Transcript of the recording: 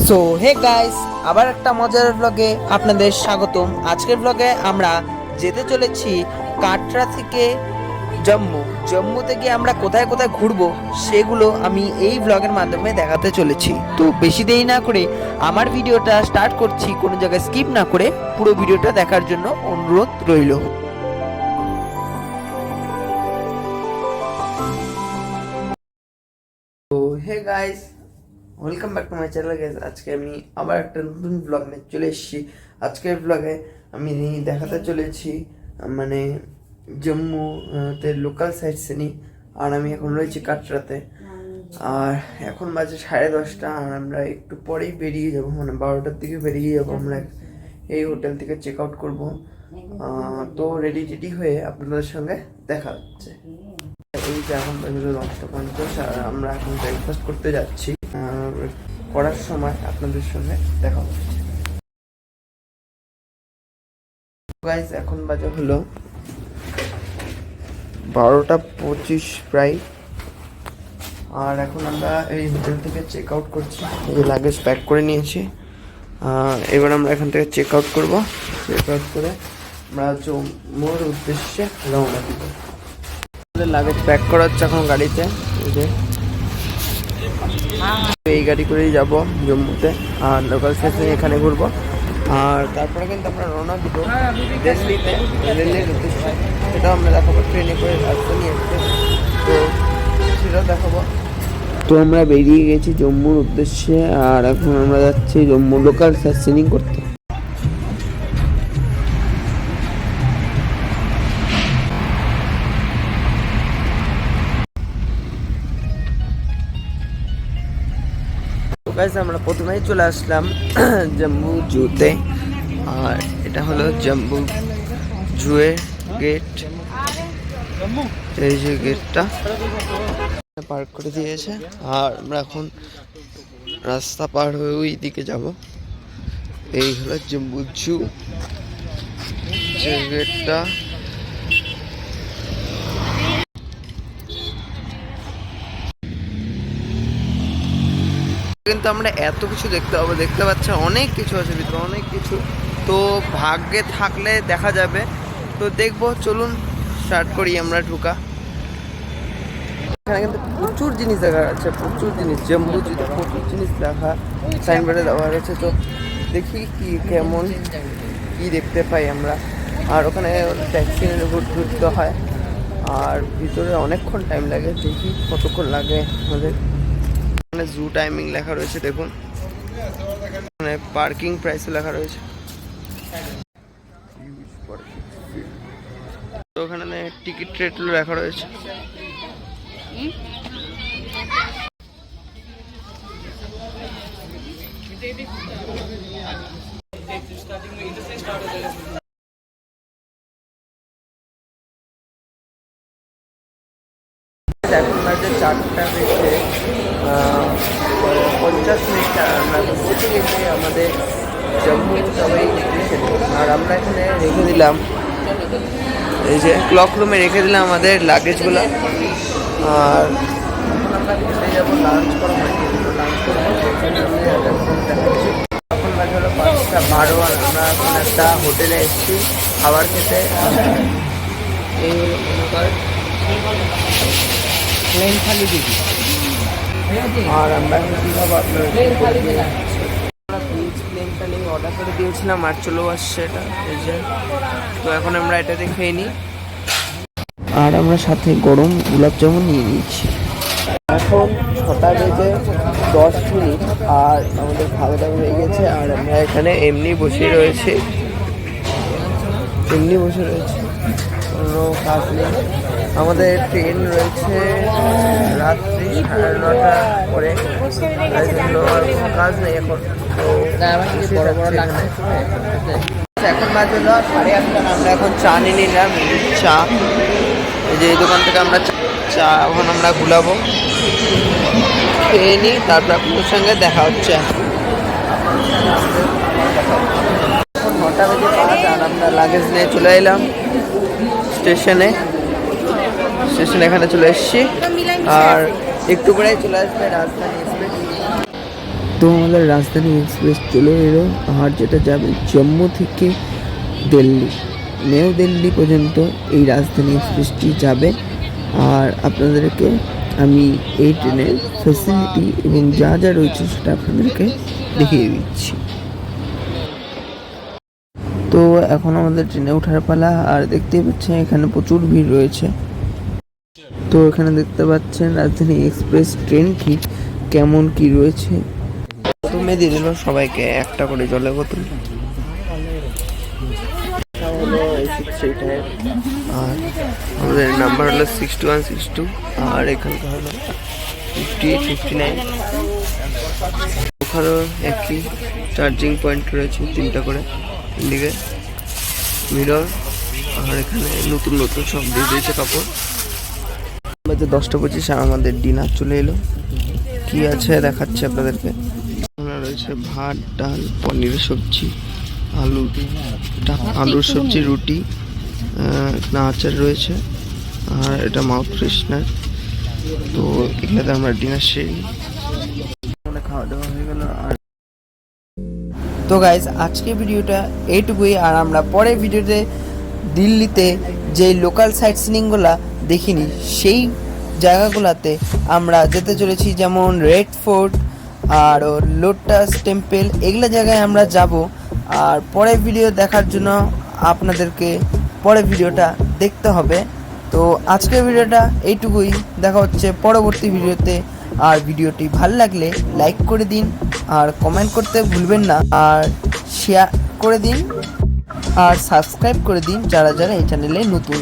So hey guys, আবার একটা মজার ব্লগে আপনাদের স্বাগতম। আজকের ব্লগে আমরা যেতে চলেছি কাটরা থেকে জম্মু থেকে আমরা কোথায় কোথায় ঘুরবো সেগুলো আমি এই ব্লগের মাধ্যমে দেখাতে চলেছি। তো বেশি দেরি না করে আমার ভিডিওটা স্টার্ট করছি, কোনো জায়গায় স্কিপ না করে পুরো ভিডিওটা দেখার জন্য অনুরোধ রইল। তো hey guys, welcome back to my channel guys. আজকে আমি আবার একটা নতুন ব্লগ নিয়ে চলে এসেছি। আজকের ব্লগে আমি দেখাতে চলেছি মানে জম্মুতে লোকাল সাইট সিনিং। আর আমি এখন রয়েছি কাটরাতে, আর এখন বাজে 10:30, আর আমরা একটু পরেই বেরিয়ে যাব, মানে 12টার দিকে বেরিয়ে যাব। আমরা এই হোটেল থেকে চেক আউট করবো। তো রেডি হয়ে আপনাদের সঙ্গে দেখা হচ্ছে। এই যে এখন বাজে 10:50, আর আমরা এখন ব্রেকফাস্ট করতে যাচ্ছি। করার সময় আপনাদের সঙ্গে দেখা হচ্ছে। গাইস, এখন বাজে হলো 12:25 প্রায়, আর এখন আমরা এই হোটেল থেকে চেক আউট করছি। এই লাগেজ প্যাক করে নিয়েছি, এবার আমরা এখান থেকে চেক আউট করবো। চেক আউট করে আমরা জম্মুর উদ্দেশ্যে রওনা দিব। লাগেজ প্যাক করা হচ্ছে এখন গাড়িতে। এই গাড়ি করেই যাব জম্মুতে, আর লোকাল স্টেশনে এখানে ঘুরবো। আর তারপরে কিন্তু আমরা রওনা দিব দিল্লিতে, দিল্লির উদ্দেশ্যে। সেটাও আমরা দেখাবো, ট্রেনে করে রাস্তা নিয়ে এসছে, তো সেটাও দেখাবো। তো আমরা বেরিয়ে গেছি জম্মুর উদ্দেশ্যে, আর এখন আমরা যাচ্ছি জম্মু লোকাল সাইটসিনিং করতে। আমরা প্রথমেই চলে আসলাম জম্মু জুতে, আর এটা হলো জম্মু জুয়ের গেট। এই যে গেটটা পার্ক করে দিয়েছে, আর আমরা এখন রাস্তা পার হয়ে ওই দিকে যাব। এই হলো জম্মু জু যে গেটটা। কিন্তু আমরা এত কিছু দেখতে হবে, দেখতে পাচ্ছি অনেক কিছু আছে ভিতরে, অনেক কিছু। তো ভাগ্যে থাকলে দেখা যাবে, তো দেখবো। চলুন স্টার্ট করি আমরা ঢুকা। এখানে কিন্তু প্রচুর জিনিস দেখা যাচ্ছে, প্রচুর জিনিস। জম্মু প্রচুর জিনিস দেখা সাইনবোর্ডে দেওয়া রয়েছে। তো দেখি কি কেমন কি দেখতে পাই আমরা। আর ওখানে ট্যাক্সি ঘুরতে হয়, আর ভিতরে অনেকক্ষণ টাইম লাগে। দেখি কতক্ষণ লাগে আমাদের। জু টাইমিং লেখা রয়েছে, দেখুন। মানে পার্কিং প্রাইসও লেখা রয়েছে। তো ওখানে টিকিট রেটও লেখা রয়েছে। এখন বাজে 4:50, আমরা পৌঁছে গেছি আমাদের জম্মু সবাই স্টেশনে। আর আমরা এখানে রেখে দিলাম, এই যে ক্লক রুমে রেখে দিলাম আমাদের লাগেজগুলো। আর এখন আমরা খেতে যাবো, লাঞ্চ করা হয়নি, লাঞ্চ করবো। এখন বাজে হলো 5:12, আর আমরা এখন একটা হোটেলে এসেছি খাবার খেতে। এই প্লেন খালি দিবি। আর আমরা এখন কী খাবো আপনার প্লেন খালি অর্ডার করে দিয়েছিলাম, আর চলেও আসছে এটা। এই যে, তো এখন আমরা এটাতে খেয়ে নিই। আর আমরা সাথে গরম গোলাপ জামুন নিয়ে নিয়েছি। এখন 6:10, আর আমাদের খাওয়া দাওয়া হয়ে গেছে। আর আমরা এখানে এমনি বসে রয়েছি, কোনো কাজ নেই। আমাদের ট্রেন রয়েছে রাত্রি 9:30 করে, তাই জন্য আর কোনো কাজ নেই এখন। তো এখন বাজে 8:30, আমরা এখন চা নিয়ে নিলাম। চা, এই যে এই দোকান থেকে আমরা চা এখন আমরা গুলাবো, খেয়ে নিই। তারপর আপনাদের সঙ্গে দেখা হচ্ছে। এখন 9:05, আর আমরা লাগেজ নিয়ে চলে এলাম স্টেশনে। এখানে চলে এসেছি, আর একটু পরেই চলে আসবে রাজধানী এক্সপ্রেস। তো আমাদের রাজধানী এক্সপ্রেস চলে এলো, আর যেটা যাবে জম্মু থেকে দিল্লি, নিউ দিল্লি পর্যন্ত এই রাজধানী এক্সপ্রেসটি যাবে। আর আপনাদেরকে আমি এই ট্রেনের ফ্যাসিলিটি এবং যা যা রয়েছে সেটা আপনাদেরকে দেখিয়ে দিচ্ছি। তো এখন আমাদের ট্রেনে ওঠার পালা, আর দেখতেই পাচ্ছেন এখানে প্রচুর ভিড় রয়েছে। তো এখানে দেখতে পাচ্ছেন রাজধানী এক্সপ্রেস ট্রেনটি কেমন কি রয়েছে। প্রথমে দিয়ে দিল সবাইকে একটা করে জলের বোতল, আর আমাদের নাম্বার হলো 6162, আর এখানকার হলো 5859। ওখানেও একই চার্জিং পয়েন্ট রয়েছে 3টা করে, এদিকে মিরর, আর এখানে নতুন নতুন সব দিয়ে দিয়েছে কাপড়। বাজে 10:25 আর আমাদের ডিনার চলে এলো। কি আছে দেখাচ্ছি আপনাদেরকে। রয়েছে ভাত, ডাল, পনিরের সবজি, আলুর সবজি, রুটি, এখানে আচার রয়েছে, আর এটা মাউথ ফ্রেশনার। তো এগুলোতে আমরা ডিনার সেরে খাওয়া দাওয়া হয়ে গেল। আর তো গাইজ আজকে ভিডিওটা এইটুকুই, আর আমরা পরের ভিডিওতে দিল্লিতে যে লোকাল সাইট সিনিংগুলো দেখিনি সেই জায়গাগুলোতে আমরা যেতে চলেছি, যেমন রেড ফোর্ট আর লোটাস টেম্পল, এগুলো জায়গায় আমরা যাব। আর পরের ভিডিও দেখার জন্য আপনাদেরকে পরের ভিডিওটা দেখতে হবে। তো আজকের ভিডিওটা এইটুকুই, দেখা হচ্ছে পরবর্তী ভিডিওতে। আর ভিডিওটি ভালো লাগলে লাইক করে দিন, আর কমেন্ট করতে ভুলবেন না, আর শেয়ার করে দিন, আর সাবস্ক্রাইব করে দিন যারা যারা এই চ্যানেলে নতুন।